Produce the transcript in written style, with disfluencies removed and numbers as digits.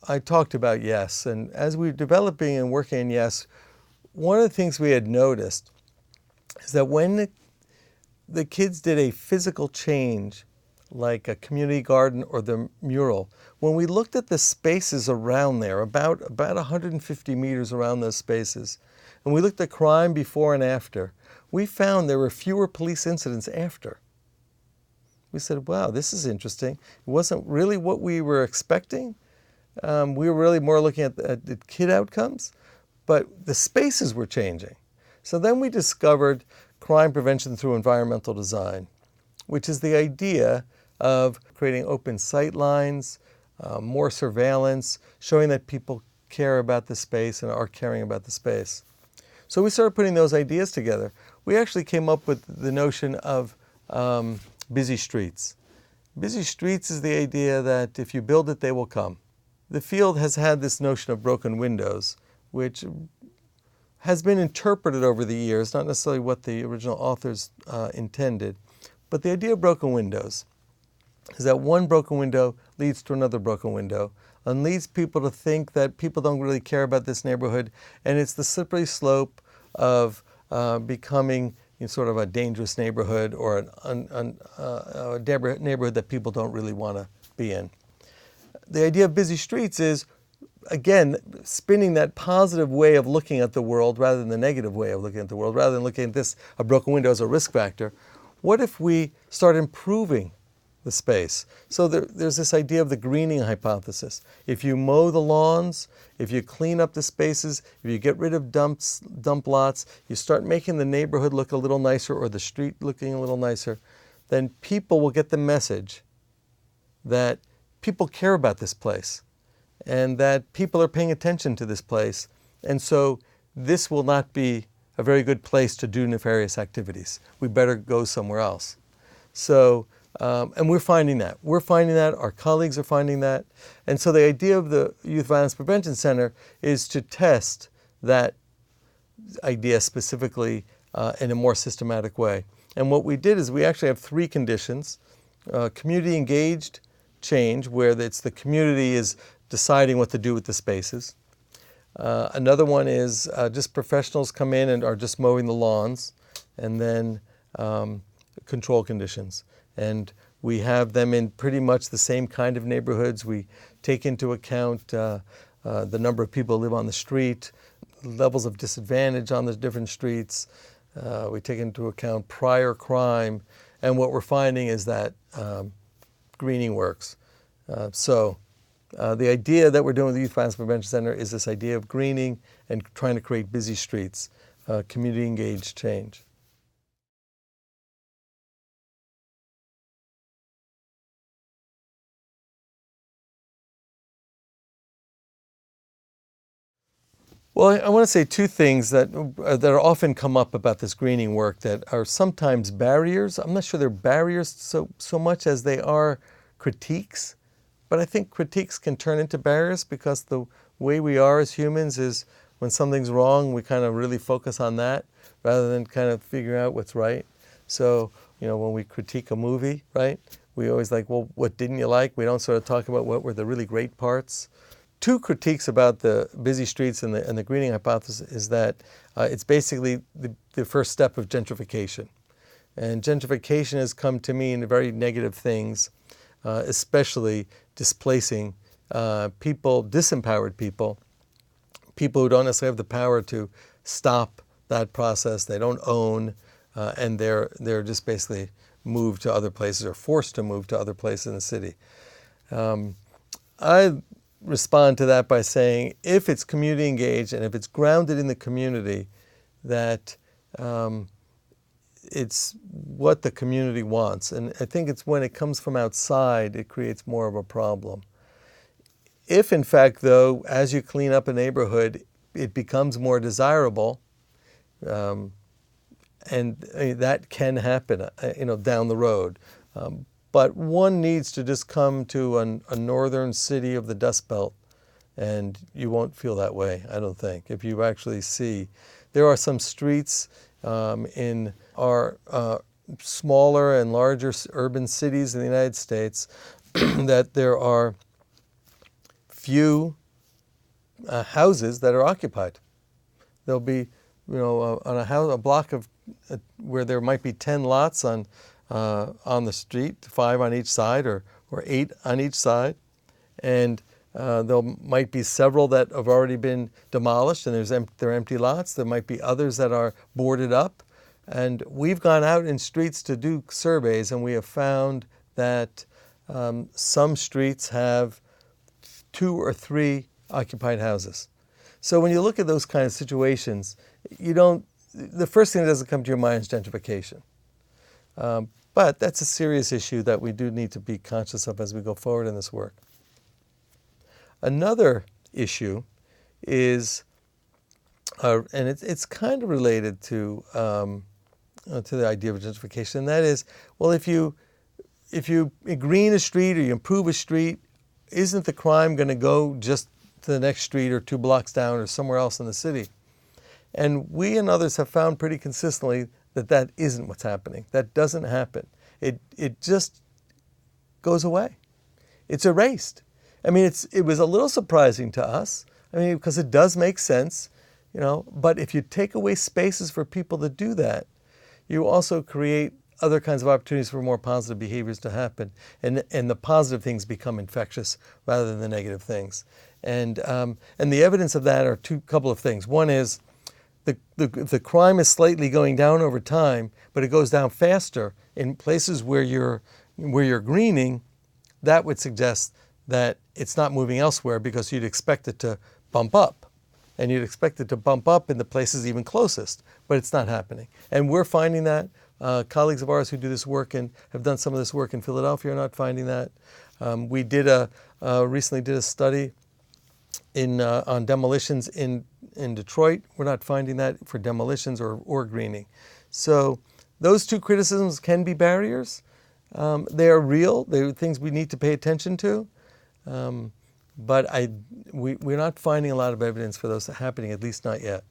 I talked about Yes, and as we were developing and working in Yes, one of the things we had noticed is that when the kids did a physical change, like a community garden or the mural, when we looked at the spaces around there, about 150 meters around those spaces, and we looked at crime before and after, we found there were fewer police incidents after. We said, wow, this is interesting. It wasn't really what we were expecting. We were really more looking at the kid outcomes, but the spaces were changing. So then we discovered crime prevention through environmental design, which is the idea of creating open sight lines, more surveillance, showing that people care about the space and are caring about the space. So we started putting those ideas together. We actually came up with the notion of busy streets. Busy streets is the idea that if you build it, they will come. The field has had this notion of broken windows, which has been interpreted over the years, not necessarily what the original authors intended, but the idea of broken windows is that one broken window leads to another broken window and leads people to think that people don't really care about this neighborhood, and it's the slippery slope of becoming sort of a dangerous neighborhood or a neighborhood that people don't really want to be in. The idea of busy streets is, again, spinning that positive way of looking at the world rather than the negative way of looking at the world, rather than looking at a broken window as a risk factor. What if we start improving the space? So there's this idea of the greening hypothesis. If you mow the lawns, if you clean up the spaces, if you get rid of dump lots, you start making the neighborhood look a little nicer or the street looking a little nicer, then people will get the message that people care about this place and that people are paying attention to this place. And so this will not be a very good place to do nefarious activities. We better go somewhere else. So, and we're finding that. We're finding that. Our colleagues are finding that. And so the idea of the Youth Violence Prevention Center is to test that idea specifically in a more systematic way. And what we did is we actually have 3 conditions. Community engaged change, where it's the community is deciding what to do with the spaces. Another one is just professionals come in and are just mowing the lawns, and then control conditions. And we have them in pretty much the same kind of neighborhoods. We take into account the number of people who live on the street, levels of disadvantage on the different streets. We take into account prior crime. And what we're finding is that greening works. So the idea that we're doing with the Youth Violence Prevention Center is this idea of greening and trying to create busy streets, community engaged change. Well, I want to say 2 things that are often come up about this greening work that are sometimes barriers. I'm not sure they're barriers so much as they are critiques, but I think critiques can turn into barriers because the way we are as humans is when something's wrong, we kind of really focus on that rather than kind of figure out what's right. So, when we critique a movie, right, we always like, well, what didn't you like? We don't sort of talk about what were the really great parts. 2 critiques about the busy streets and the greening hypothesis is that it's basically the first step of gentrification. And gentrification has come to mean very negative things, especially displacing people, disempowered people who don't necessarily have the power to stop that process. They don't own, and they're just basically moved to other places or forced to move to other places in the city. I respond to that by saying if it's community engaged and if it's grounded in the community, that it's what the community wants. And I think it's when it comes from outside, it creates more of a problem. If in fact, though, as you clean up a neighborhood, it becomes more desirable, and that can happen, down the road. But one needs to just come to a northern city of the Dust Belt, and you won't feel that way, I don't think. If you actually see, there are some streets in our smaller and larger urban cities in the United States that there are few houses that are occupied. There'll be, on a block of where there might be 10 lots on the street, 5 on each side or 8 on each side, and there might be several that have already been demolished and they're empty lots. There might be others that are boarded up. And we've gone out in streets to do surveys, and we have found that some streets have 2 or 3 occupied houses. So when you look at those kind of situations, the first thing that doesn't come to your mind is gentrification. But that's a serious issue that we do need to be conscious of as we go forward in this work. Another issue is, and it's kind of related to the idea of gentrification, and that is, well, if you green a street or you improve a street, isn't the crime going to go just to the next street or 2 blocks down or somewhere else in the city? And we and others have found pretty consistently that isn't what's happening. That doesn't happen. It just goes away. It's erased. I mean, it was a little surprising to us. I mean, because it does make sense, but if you take away spaces for people to do that, you also create other kinds of opportunities for more positive behaviors to happen, and the positive things become infectious rather than the negative things. And the evidence of that are couple of things. One is the crime is slightly going down over time, but it goes down faster in places where you're greening. That would suggest that it's not moving elsewhere, because you'd expect it to bump up. And you'd expect it to bump up in the places even closest, but it's not happening. And we're finding that. Colleagues of ours who do this work and have done some of this work in Philadelphia are not finding that. We recently did a study on demolitions in Detroit. We're not finding that for demolitions or greening. So those 2 criticisms can be barriers. They are real. They're things we need to pay attention to. But we're not finding a lot of evidence for those happening, at least not yet.